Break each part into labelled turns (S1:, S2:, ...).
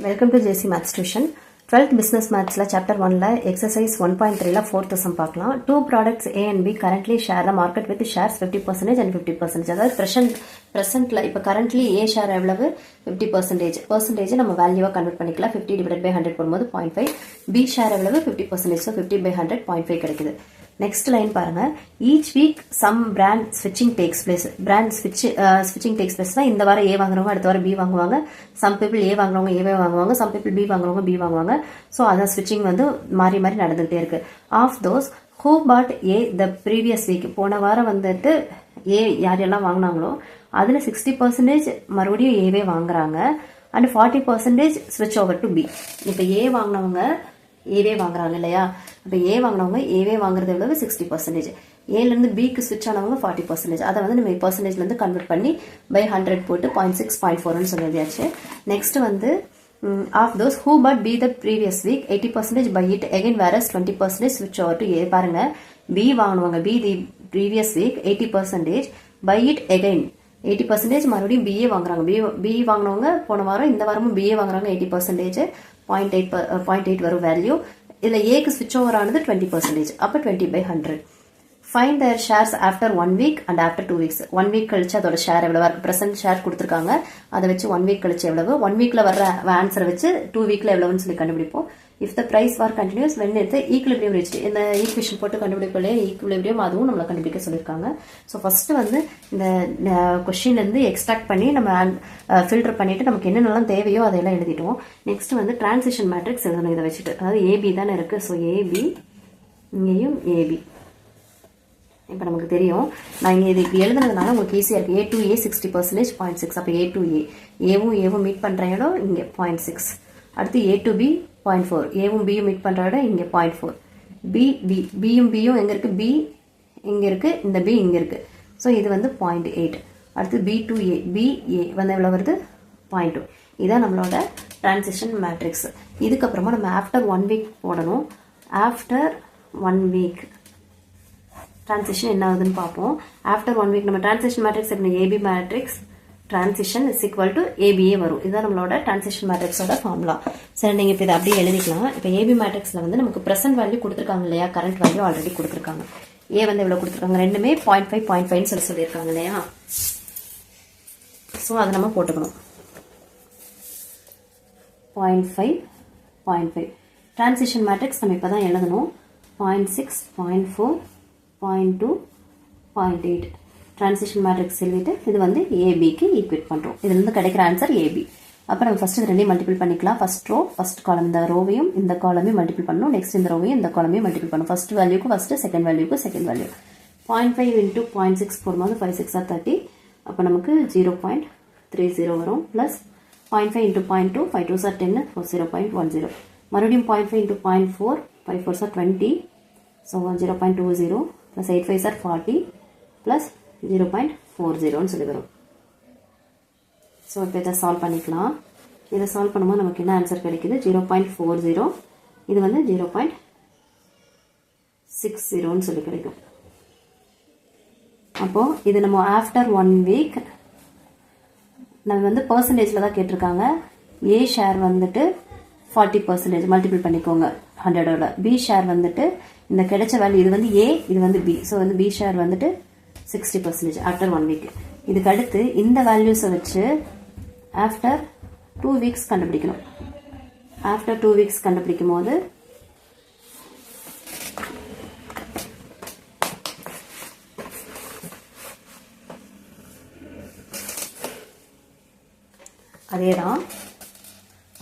S1: Welcome to JC Maths Tuition. 12th Business Maths la Chapter 1 la Exercise 1.3 la 4th sum பார்க்கலாம். Two products A and B currently share the market with shares 50% and 50%. அதாவது presentல இப்ப currently A share எவ்வளவு 50%. percentage நம்ம வேல்யூவா convert பண்ணிக்கலாம். 50 divided by 100 போடும்போது 0.5. B share எவ்வளவு 50%. So 50 by 100 0.5 கிடைக்குது. Next line பாருங்க. Each week some brand switching takes place. Brand switching takes place. இந்த வாரம் A வாங்குறவங்க அடுத்த வாரம் B வாங்குவாங்க. Some people A வாங்குறவங்க A வாங்குவாங்க. Some people B வாங்குறவங்க B வாங்குவாங்க. So அதான் switching வந்து மாறி மாறி நடந்துட்டே இருக்கு. Of those who bought A the previous week, போன வாரம் வந்துட்டு A யாரெல்லாம் வாங்குனாங்களோ அதுல 60% மறுபடியும் Aவே வாங்குறாங்க. And 40% switch over to B. இப்ப A வாங்குனவங்க ஏவே வாங்குறாங்க இல்லையா? அப்ப ஏ வாங்கினவங்க ஏவே வாங்குறது எவ்வளவு 60%. ஏல இருந்து பிக்கு ஸ்விட்ச் ஆனவங்க 40%. அதை வந்து நம்ம பர்சன்டேஜ்ல இருந்து கன்வெர்ட் பண்ணி பை 100 போட்டு 0.6 0.4 சொல்லியாச்சு. நெக்ஸ்ட் வந்து of those who bought B the previous week 80% buy it again whereas 20% switch over to A. பாருங்க B வாங்குனவங்க B the previous week 80% buy it again 80% மறுபடியும் BA வாங்குறாங்க. B வாங்குனவங்க போன வாரம் இந்த வாரமும் BA வாங்குறாங்க 80%. 0.8 வரும் வேல்யூ. இதுல ஏக்கு ஸ்விட்ச் ஓவர் ஆனது 20%. அப்ப 20 by 100. Find their shares after 1 week and after 2 weeks. 1 week கழிச்சு அதோட ஷேர் எவ்வளவு இருக்கு? பிரசன்ட் ஷேர் கொடுத்திருக்காங்க. அதை வச்சு 1 week கழிச்சு எவ்வளவு? 1 weekல வர்ற ஆன்சரை வச்சு 2 weekல எவ்வளவுன்னு சொல்லி கண்டுபிடிப்போம். If the price war continues when it's equilibrium reached. இந்த ஈக்குவேஷன் போட்டு கண்டுபிடிக்கல ஈக்குலிபிரியம் அதுவும் நம்மள கண்டுபிடிக்க சொல்லிருக்காங்க. சோ ஃபர்ஸ்ட் வந்து இந்த क्वेश्चनல இருந்து எக்ஸ்ட்ராக்ட் பண்ணி நம்ம ஃபில்டர் பண்ணிட்டு நமக்கு என்னென்னலாம் தேவையோ அதெல்லாம் எழுதிட்டோம். நெக்ஸ்ட் வந்து டிரான்சிஷன் மேட்ரிக்ஸ் எழுதணும் இத வச்சிட்டு. அதாவது AB தான இருக்கு. சோ AB இங்கேயும் AB. இப்போ நமக்கு தெரியும். நான் இங்க இது எழுதுனதுனால உங்களுக்கு ஈஸியா இருக்கு. A to A 60% 0.6. அப்ப A to A ஏவும் ஏவும் மீட் பண்ற இடம் இங்க 0.6. அடுத்து A to B 0.4. ஏவும் பியும் மீட் பண்ற இடம் இங்க 0.4. B B பியும் பியும் எங்க இருக்கு? B இங்க இருக்கு, இந்த B இங்க இருக்கு. சோ இது வந்து 0.8. அடுத்து B to A B A வந்து எவ்வளவு வருது? 0.2. இதான் நம்மளோட டிரான்சிஷன் மேட்ரிக்ஸ். இதுக்கு அப்புறமா நம்ம ஆஃப்டர் 1 வீக் போடணும். ஆஃப்டர் 1 வீக் டிரான்சிஷன் என்ன ஆகுதுன்னு பார்ப்போம். ஆஃப்டர் 1 வீக் நம்ம டிரான்சிஷன் மேட்ரிக்ஸ் எப்படி? AB matrix transition is equal to ABA வரும். இதுதான் நம்மளோட transition matrix ஓட ஃபார்முலா. சரி, நீங்க இப்ப இத அப்படியே எழுதிக்கலாம். இப்ப AB matrixல வந்து நமக்கு present value கொடுத்திருக்காங்க இல்லையா? current value ஆல்ரெடி கொடுத்திருக்காங்க. A வந்து எவ்வளவு கொடுத்திருக்காங்க? ரெண்டுமே 0.5 0.5 ன்னு சொல்லிருக்காங்க இல்லையா? சோ அத நம்ம போட்டுக்கணும். 0.5 0.5. transition matrix நம்ம இப்பதான் எழுதணும். 0.6 0.4 0.2 0.8. டிரான்சிஷன் மேட்ரிக்ஸ் எழுதிட்டு இது வந்து AB க்கு ஈக்குவேட் பண்றோம். இதுல இருந்து கிடைக்கிற ஆன்சர் AB. அப்ப நம்ம ஃபர்ஸ்ட் இது ரெண்டையும் மல்டிபிள் பண்ணிக்கலாம். ஃபர்ஸ்ட் ரோ ஃபர்ஸ்ட் காலம் இந்த ரோவையும் இந்த காலமையும் மல்டிபிள் பண்ணனும். நெக்ஸ்ட் இந்த ரோவையும் இந்த காலமையும் மல்டிபிள் பண்ணனும். ஃபர்ஸ்ட் வேல்யூக்கு ஃபர்ஸ்ட், செகண்ட் வேல்யூக்கு செகண்ட் வேல்யூ. 0.5 into 0.6 போடும்போது 5 6 are 30. அப்ப நமக்கு 0.30 வரும். Plus 0.5 into 0.2 5 2s are 10 0.10. மறுபடியும் 0.5 into 0.4 5 4s are 20. So 0.20 plus 8 5s are 40 plus 0.40 சொல்லி வரும். சோ இப்போ இத சால்வ் பண்ணிக்கலாம். இத சால்வ் பண்ணும்போது நமக்கு என்ன ஆன்சர் கிடைக்குது? 0.40. இது வந்து 0.60 ன்னு சொல்லி கிடைக்கும். அப்போ இது நம்ம ஆஃப்டர் 1 வீக் நம்ம வந்து பெர்சன்டேஜ்ல தான் கேட்டிருக்காங்க. A ஷேர் வந்துட்டு 40% மல்டிபிள் பண்ணிக்கோங்க 100 ஓட. B ஷேர் வந்துட்டு இந்த கிடைச்ச வேல்யூ இது வந்து A, இது வந்து B. சோ வந்து B ஷேர் வந்துட்டு 60% ஆஃப்டர் 1 வீக். இதுக்கு அடுத்து இந்த வேல்யூஸை வச்சு ஆஃப்டர் 2 வீக்ஸ் கண்டுபிடிக்கணும். ஆஃப்டர் 2 வீக்ஸ் கண்டுபிடிக்கும் போது அதேதான்.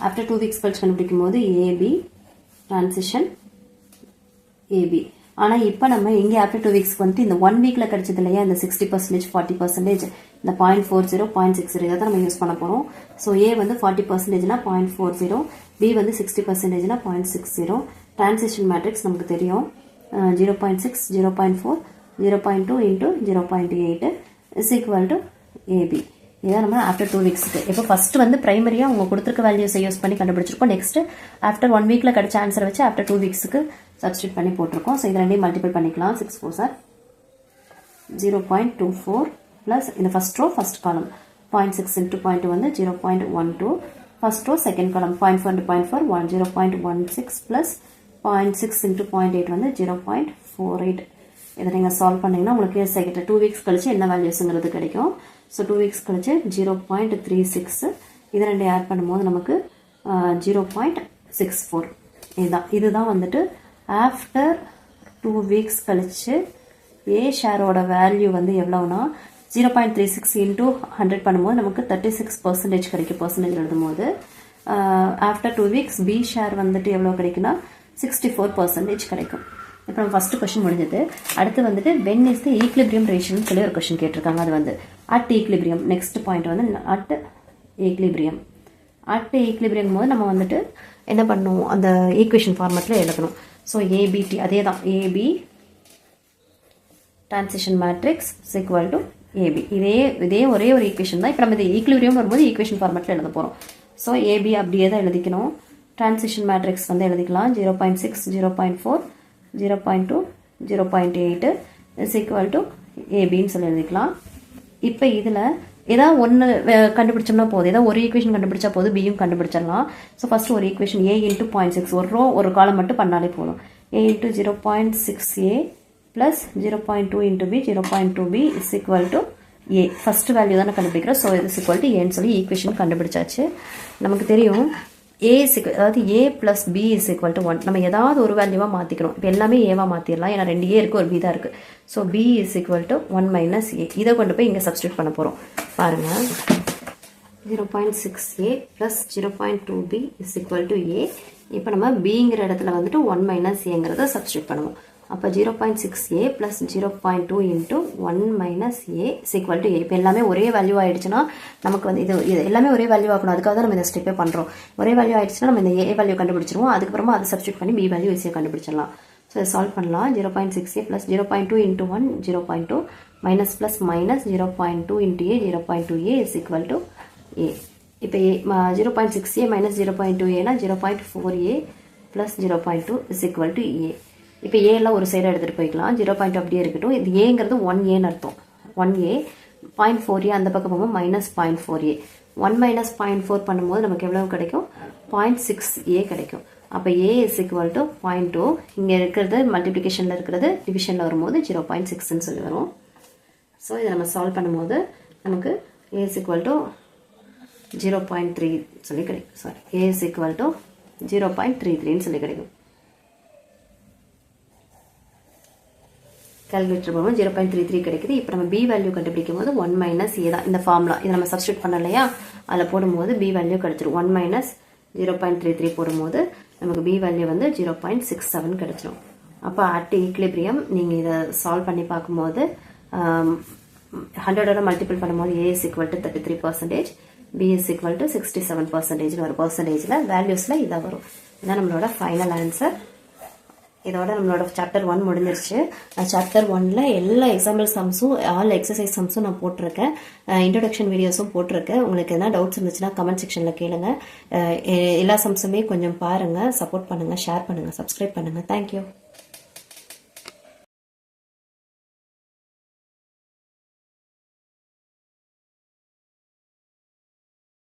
S1: ஆஃப்டர் 2 வீக்ஸ் கழிச்சு கண்டுபிடிக்கும் போது AB டிரான்சிஷன் AB. ஆனா இப்ப நம்ம இங்க ஆஃப்டர் 2 வீக்ஸ்க்கு வந்து இந்த 1 வீக்ல கிடைச்சது இல்லையா இந்த 60% 40% இந்த 0.40 0.60 இத நம்ம யூஸ் பண்ண போறோம். சோ A வந்து 40% னா 0.40, B வந்து 60% னா 0.60. டிரான்சிஷன் மேட்ரிக்ஸ் நமக்கு தெரியும். 0.6 0.4 0.2 into 0.8 is equal to AB. இதான் நம்ம ஆஃப்டர் 2 வீக்ஸ்க்கு. இப்போ ஃபர்ஸ்ட் வந்து பிரைமரியா உங்க கொடுத்திருக்க வேல்யூஸை யூஸ் பண்ணி கண்டுபிடிச்சிருக்கோம். நெக்ஸ்ட் ஆஃப்டர் 1 வீக்ல கிடைச்ச ஆன்சர் வச்சு ஆஃப்டர் 2 வீக்ஸ்க்கு சப்ஸ்டிட்யூட் பண்ணி போட்டுருக்கோம். சோ இத ரெண்டையும் மல்டிபிள் பண்ணிக்கலாம். 6 4s are 0.24 plus இந்த first row first column 0.6 into 0.2 வந்து 0.12 first row second column 0.4 into 0.4 0.16 plus 0.6 into 0.8 வந்து 0.48. இதை நீங்கள் சால்வ் பண்ணிங்கன்னா உங்களுக்கு செகண்ட் 2 வீக்ஸ் கழிச்சு என்ன வேல்யூஸுங்கிறது கிடைக்கும். ஸோ 2 வீக்ஸ் கழிச்சு 0.36 இது ரெண்டு ஆட் பண்ணும்போது நமக்கு 0.64. இதுதான் வந்துட்டு ஆஃப்டர் 2 வீக்ஸ் கழிச்சு ஏ ஷேரோட வேல்யூ வந்து எவ்வளோனா 0.36 இன்டூ 100 பண்ணும்போது நமக்கு 36% கிடைக்கும். பர்சன்டேஜ் எழுதும்போது ஆஃப்டர் 2 வீக்ஸ் பி ஷேர் வந்துட்டு எவ்வளோ கிடைக்குன்னா 64% கிடைக்கும். இப்போ நம்ம ஃபர்ஸ்ட் கொஸ்டின் முடிஞ்சது. அடுத்து வந்துட்டு வென் இஸ் த ஈக்லிபிரியம் ரேஷியோன்னு சொல்லி ஒரு கொஸ்டின் கேட்டிருக்காங்க. அது வந்து அட் ஈக்லிபிரியம். நெக்ஸ்ட் பாயிண்ட் வந்து அட் ஈக்லிபிரியம். அட் ஈக்லிபிரியம் போது நம்ம வந்துட்டு என்ன பண்ணணும், அந்த ஈக்குவேஷன் ஃபார்மேட்டில் எழுதணும். ஸோ ஏபிடி அதே தான், AB transition matrix is equal to AB. இதே ஒரே ஒரு ஈக்குவேஷன் தான். இப்போ நம்ம இது ஈக்லிபிரியம் வரும்போது ஈக்குவேஷன் ஃபார்மேட்டில் எழுத போகிறோம். ஸோ ஏபி அப்படியே தான் எழுதிக்கணும். டிரான்சிஷன் மேட்ரிக்ஸ் வந்து எழுதிக்கலாம் 0.6 0.4 0.2 0.8 இஸ் ஈக்குவல் டு ஏபின்னு சொல்லி எழுதிக்கலாம். இப்போ இதில் ஏதாவது ஒன்று கண்டுபிடிச்சோம்னா போதும், ஏதாவது ஒரு ஈக்குவேஷன் கண்டுபிடிச்சா போதும், பியும் கண்டுபிடிச்சிடலாம். ஸோ ஃபர்ஸ்ட் ஒரு ஈக்குவேஷன் ஏ இன்ட்டு 0.6 ஒரு ரோ ஒரு காலம் மட்டும் பண்ணாலே போதும். A into 0.6a plus 0.2 into b 0.2b is equal to a. First value தானே கண்டுபிடிக்கிறோம். ஸோ இது இஸ் ஈக்குவல் டு ஏன்னு சொல்லி ஈக்குவேஷன் கண்டுபிடிச்சாச்சு. நமக்கு தெரியும் a அதாவது a plus b is equal to 1. நம்ம ஏதாவது ஒரு வேல்யூவாக மாற்றிக்கணும். இப்போ எல்லாமே ஏவா மாற்றிடலாம், ஏன்னா 2 a இருக்குது ஒரு b தான் இருக்குது. So b is equal to 1 minus a. இதை கொண்டு போய் இங்கே சப்ஸ்டியூட் பண்ண போகிறோம். பாருங்கள் 0.6a plus 0.2b is equal to a. இப்போ நம்ம bங்கிற இடத்துல வந்துட்டு 1 minus aங்கிறத சப்ஸ்டியூட் பண்ணுவோம். அப்போ 0.6a plus 0.2 into 1 minus a is equal to a. இப்போ எல்லாமே ஒரே வேல்யூ ஆயிடுச்சுன்னா நமக்கு வந்து இது எல்லாமே ஒரே வேல்யூ ஆகணும். அதுக்காக தான் நம்ம இந்த ஸ்டெப்பே பண்ணுறோம். ஒரே வேல்யூ ஆயிடுச்சுன்னா நம்ம இந்த a வேல்யூ கண்டுபிடிச்சிருவோம். அதுக்கப்புறமா அதை சப்ஸ்டியூட் பண்ணி b வேல்யூ ஈஸியாக கண்டுபிடிச்சிடலாம். ஸோ இதை சால்வ் பண்ணலாம். 0.6a plus 0.2 into 1 0.2 minus plus minus 0.2 into a 0.2a is equal to a. இப்போ 0.6a minus 0.2a னா 0.4a plus 0.2 is equal to a. இப்போ ஏலாம் ஒரு சைடாக எடுத்துகிட்டு போய்க்கலாம். 0.2 அப்படியே இருக்கட்டும். இது ஏங்கிறது 1aன்னு அர்த்தம். 1a 0.4a அந்த பக்கம் போகும்போது மைனஸ் 0.4a. 1 மைனஸ் 0.4 பண்ணும்போது நமக்கு எவ்வளவு கிடைக்கும், 0.6a கிடைக்கும். அப்போ a is equal to 0.2. இங்கே இருக்கிறது மல்டிப்ளிகேஷனில் இருக்கிறது டிவிஷனில் வரும்போது 0.6ன்னு சொல்லி வரும். ஸோ இதை நம்ம சால்வ் பண்ணும்போது நமக்கு a is equal to 0.3 சொல்லி கிடைக்கும். Sorry, a is equal to 0.33ன்னு சொல்லி கிடைக்கும். கால்குலேட்டர் போகும்போது 0.33 கிடைக்குது. இப்போ நம்ம b வேல்யூ கண்டுபிடிக்கும் போது 1 மைனஸ் a தான். இந்த ஃபார்முலா இதை நம்ம சப்ஸ்டியூட் பண்ணலையா, அதில் போடும்போது b வேல்யூ கிடைச்சிடும். 1 மைனஸ் 0.33 போடும்போது நமக்கு b வேல்யூ வந்து 0.67 கிடைச்சிடும். அப்போ அட் ஈக்லிபிரியம் நீங்கள் இதை சால்வ் பண்ணி பார்க்கும்போது 100ஓட மல்டிபிள் பண்ணும்போது a is equal to 33%, b is equal to 67% ஒரு பர்சன்டேஜில் வேல்யூஸில் இதாக வரும். இதுதான் நம்மளோட ஃபைனல் ஆன்சர். இதோட நம்மளோட சாப்டர் 1 முடிஞ்சிருச்சு. சாப்டர் 1ல் எல்லா எக்ஸாம்பிள் சம்ஸும் ஆல் எக்ஸசைஸ் சம்ஸும் நான் போட்டிருக்கேன். இன்ட்ரடக்ஷன் வீடியோஸும் போட்டிருக்கேன். உங்களுக்கு எதனா டவுட்ஸ் இருந்துச்சுன்னா கமெண்ட் செக்ஷனில் கேளுங்க. எல்லா சம்ஸுமே கொஞ்சம் பாருங்கள், சப்போர்ட் பண்ணுங்கள், ஷேர் பண்ணுங்கள், சப்ஸ்கிரைப் பண்ணுங்கள். தேங்க்யூ.